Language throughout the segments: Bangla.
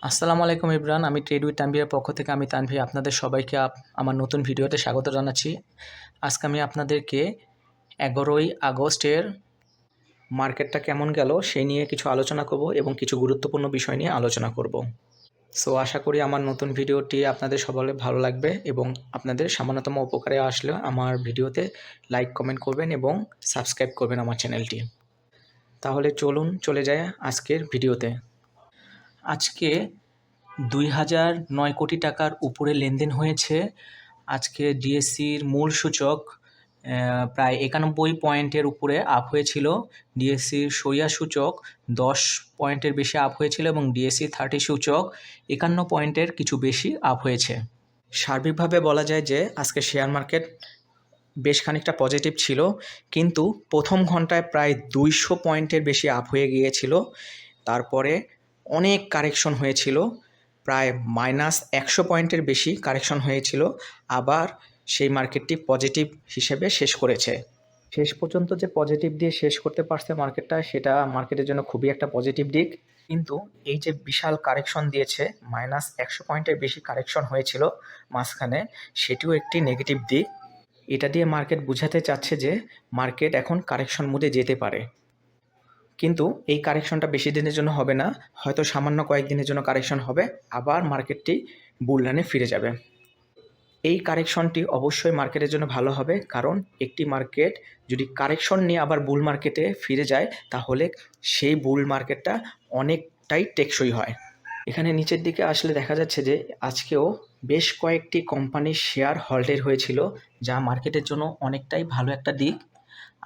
আসসালামু আলাইকুম ইমরান। আমি ট্রেড উইথ তানভীরের পক্ষ থেকে আমি তানভীর আপনাদের সবাইকে আমার নতুন ভিডিওতে স্বাগত জানাচ্ছি। আজকে আমি আপনাদেরকে 11ই আগস্টের মার্কেটটা কেমন গেল সেই নিয়ে কিছু আলোচনা করব এবং কিছু গুরুত্বপূর্ণ বিষয় নিয়ে আলোচনা করব। সো আশা করি আমার নতুন ভিডিওটি আপনাদের সবাই ভালো লাগবে এবং আপনাদের সামান্যতম উপকারে আসলে আমার ভিডিওতে লাইক কমেন্ট করবেন এবং সাবস্ক্রাইব করবেন আমার চ্যানেলটি। তাহলে চলুন চলে যায় আজকের ভিডিওতে। আজকে 2009 কোটি টাকার উপরে লেনদেন হয়েছে। আজকে ডিএসসির মূল সূচক প্রায় 91 পয়েন্টের উপরে আপ হয়েছিল। ডিএসসির সরিয়া সূচক 10 পয়েন্টের বেশি আপ হয়েছিল এবং ডিএসসি 30 সূচক 51 পয়েন্টের কিছু বেশি আপ হয়েছে। সার্বিকভাবে বলা যায় যে আজকে শেয়ার মার্কেট বেশ খানিকটা পজিটিভ ছিল, কিন্তু প্রথম ঘন্টায় প্রায় 200 পয়েন্টের বেশি আপ হয়ে গিয়েছিল। তারপরে অনেক কারেকশন হয়েছিল, প্রায় -100 পয়েন্টের বেশি কারেকশন হয়েছিল। আবার সেই মার্কেটটি পজিটিভ হিসেবে শেষ করেছে। শেষ পর্যন্ত যে পজিটিভ দিয়ে শেষ করতে পারছে মার্কেটটা, সেটা মার্কেটের জন্য খুবই একটা পজিটিভ দিক। কিন্তু এই যে বিশাল কারেকশন দিয়েছে, -100 পয়েন্টের বেশি কারেকশন হয়েছিল মাঝখানে, সেটিও একটি নেগেটিভ দিক। এটা দিয়ে মার্কেট বোঝাতে চাচ্ছে যে মার্কেট এখন কারেকশন মোডে যেতে পারে, কিন্তু এই কারেকশনটা বেশি দিনের জন্য হবে না, হয়তো সামান্য কয়েকদিনের জন্য কারেকশন হবে, আবার মার্কেটটি বুল রানে ফিরে যাবে। এই কারেকশনটি অবশ্যই মার্কেটের জন্য ভালো হবে, কারণ একটি মার্কেট যদি কারেকশন নিয়ে আবার বুল মার্কেটে ফিরে যায়, তাহলে সেই বুল মার্কেটটা অনেকটাই টেকসই হয়। এখানে নিচের দিকে আসলে দেখা যাচ্ছে যে আজকেও বেশ কয়েকটি কোম্পানির শেয়ার হল্টেড হয়েছিল, যা মার্কেটের জন্য অনেকটাই ভালো একটা দিক।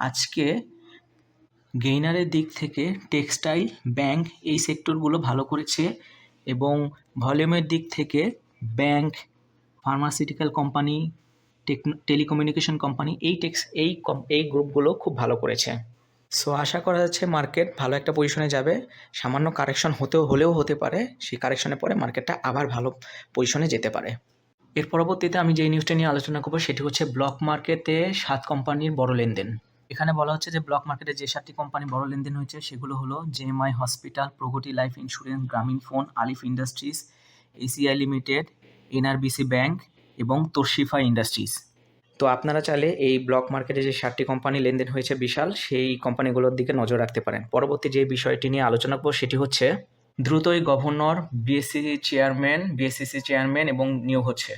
আজকে গেইনারের দিক থেকে টেক্সটাইল, ব্যাংক এই সেক্টরগুলো ভালো করেছে এবং ভলিউমের দিক থেকে bank, pharmaceutical company, telecommunication company এই গ্রুপগুলো খুব ভালো করেছে। সো আশা করা যাচ্ছে মার্কেট ভালো একটা পজিশনে যাবে। সামান্য কারেকশন হলেও হতে পারে, সেই কারেকশনের পরে মার্কেটটা আবার ভালো পজিশনে যেতে পারে। এর পরবর্তীতে আমি যে নিউজটা নিয়ে আলোচনা করবো সেটি হচ্ছে ব্লক মার্কেটে 7 কোম্পানির বড় লেনদেন। এখানে বলা হচ্ছে যে ব্লক মার্কেটে যে 7টি কোম্পানি বড় লেনদেন হয়েছে সেগুলো হলো জেএমআই হসপিটাল, প্রগতি লাইফ ইন্স্যুরেন্স, গ্রামীণ ফোন, আলিফ industries, ACI limited, NRBC bank এবং তশরিফা ইন্ডাস্ট্রিজ। তো আপনারা চাইলে এই ব্লক মার্কেটে যে 7টি কোম্পানি লেনদেন হয়েছে বিশাল, সেই কোম্পানিগুলোর দিকে নজর রাখতে পারেন। পরবর্তী যে বিষয়টি নিয়ে আলোচনা করব সেটি হচ্ছে দ্রুতই গভর্নর, বিএসসিসি চেয়ারম্যান এবং নিয়োগ হচ্ছে।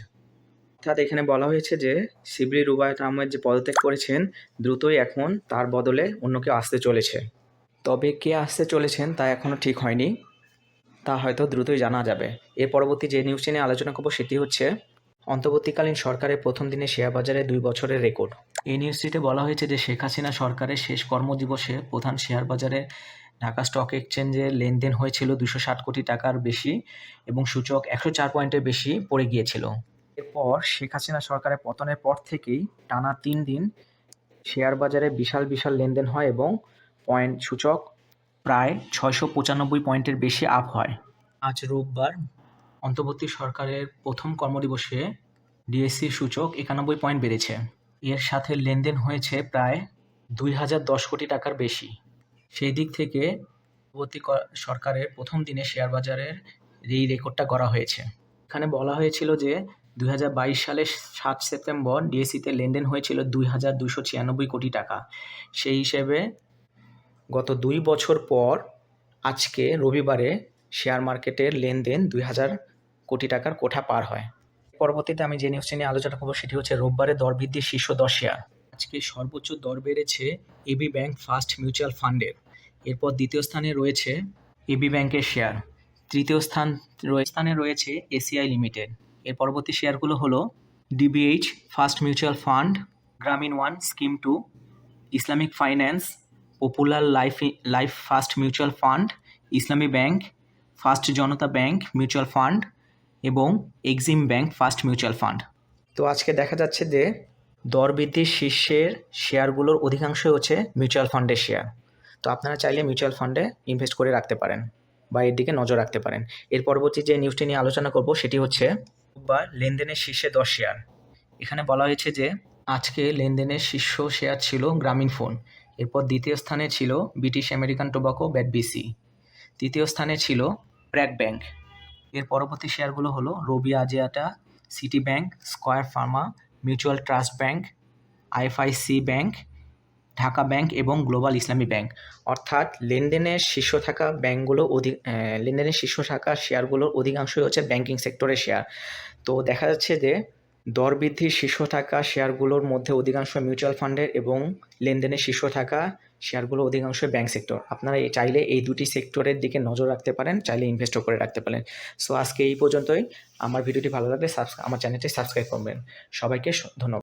অর্থাৎ এখানে বলা হয়েছে যে শিবলি রুবায়েত আহমেদ যে পদত্যাগ করেছেন, দ্রুতই এখন তার বদলে অন্য কেউ আসতে চলেছে। তবে কে আসতে চলেছেন তা এখনও ঠিক হয়নি, তা হয়তো দ্রুতই জানা যাবে। এর পরবর্তী যে নিউজটি নিয়ে আলোচনা করব সেটি হচ্ছে অন্তর্বর্তীকালীন সরকারের প্রথম দিনে শেয়ার বাজারে 2 বছরের রেকর্ড। এই নিউজটিতে বলা হয়েছে যে শেখ হাসিনা সরকারের শেষ কর্মদিবসে প্রধান শেয়ার বাজারে ঢাকা স্টক এক্সচেঞ্জে লেনদেন হয়েছিল 260 কোটি টাকার বেশি এবং সূচক 104 পয়েন্টের বেশি পড়ে গিয়েছিল। এরপর শেখ হাসিনা সরকারের পতনের পর থেকেই টানা 3 দিন শেয়ার বাজারে বিশাল লেনদেন হয় এবং সূচক প্রায় 695 পয়েন্টের বেশি আপ হয়। আজ রোববার অন্তর্বর্তী সরকারের প্রথম কর্মদিবসে ডিএসসির সূচক 91 পয়েন্ট বেড়েছে। এর সাথে লেনদেন হয়েছে প্রায় 2010 কোটি টাকার বেশি। সেই দিক থেকে অন্তর্বর্তী সরকারের প্রথম দিনে শেয়ার বাজারের এই রেকর্ডটা গড়া হয়েছে। এখানে বলা হয়েছিল যে 2022 সালের 7 সেপ্টেম্বর ডিএসসিতে লেনদেন হয়েছিল 2296 কোটি টাকা। সেই হিসেবে গত 2 বছর পর আজকে রবিবারে শেয়ার মার্কেটের লেনদেন 2000 কোটি টাকার কোঠা পার হয়। পরবর্তীতে আমি যে নিউজটি নিয়ে আলোচনা করবো সেটি হচ্ছে রোববারে দর বৃদ্ধির শীর্ষ 10 শেয়ার। আজকে সর্বোচ্চ দর বেড়েছে এবি ব্যাংক ফার্স্ট মিউচুয়াল ফান্ডের। এরপর দ্বিতীয় স্থানে রয়েছে এবি ব্যাংকের শেয়ার। তৃতীয় স্থানে রয়েছে এসিআই লিমিটেড। এর পরবর্তী শেয়ারগুলো হলো ডিবিএইচ ফার্স্ট মিউচুয়াল ফান্ড, গ্রামীণ one, scheme 2, Islamic finance, popular life first mutual fund, ইসলামী ব্যাংক, ফার্স্ট জনতা ব্যাংক মিউচুয়াল ফান্ড এবং Exim bank first mutual fund. তো আজকে দেখা যাচ্ছে যে দর বৃদ্ধির শীর্ষের শেয়ারগুলোর অধিকাংশই হচ্ছে মিউচুয়াল ফান্ডের শেয়ার। তো আপনারা চাইলে মিউচুয়াল ফান্ডে ইনভেস্ট করে রাখতে পারেন বা এর দিকে নজর রাখতে পারেন। এর পরবর্তী যে নিউজটি নিয়ে আলোচনা করব সেটি হচ্ছে লেনদেনের শীর্ষে 10 শেয়ার। এখানে বলা হয়েছে যে আজকে লেনদেনের শীর্ষ শেয়ার ছিল গ্রামীণ ফোন। এরপর দ্বিতীয় স্থানে ছিল ব্রিটিশ আমেরিকান টোবাকো BATBC। তৃতীয় স্থানে ছিল ব্র্যাক ব্যাংক। এর পরবর্তী শেয়ারগুলো হলো Robi Axiata, City Bank, Square Pharma, Mutual Trust Bank, IFIC Bank, Dhaka Bank এবং গ্লোবাল ইসলামী ব্যাংক। অর্থাৎ লেনদেনের শীর্ষ থাকা লেনদেনের শীর্ষ থাকা শেয়ারগুলোর অধিকাংশই হচ্ছে ব্যাংকিং সেক্টরের শেয়ার। তো দেখা যাচ্ছে যে দর বৃদ্ধির শীর্ষ থাকা শেয়ারগুলোর মধ্যে অধিকাংশ মিউচুয়াল ফান্ডের এবং লেনদেনের শীর্ষ থাকা শেয়ারগুলো অধিকাংশ ব্যাংক সেক্টর। আপনারা চাইলে এই দুটি সেক্টরের দিকে নজর রাখতে পারেন, চাইলে ইনভেস্টও করে রাখতে পারেন। সো আজকে এই পর্যন্তই। আমার ভিডিওটি ভালো লাগলে আমার চ্যানেলটি সাবস্ক্রাইব করবেন। সবাইকে ধন্যবাদ।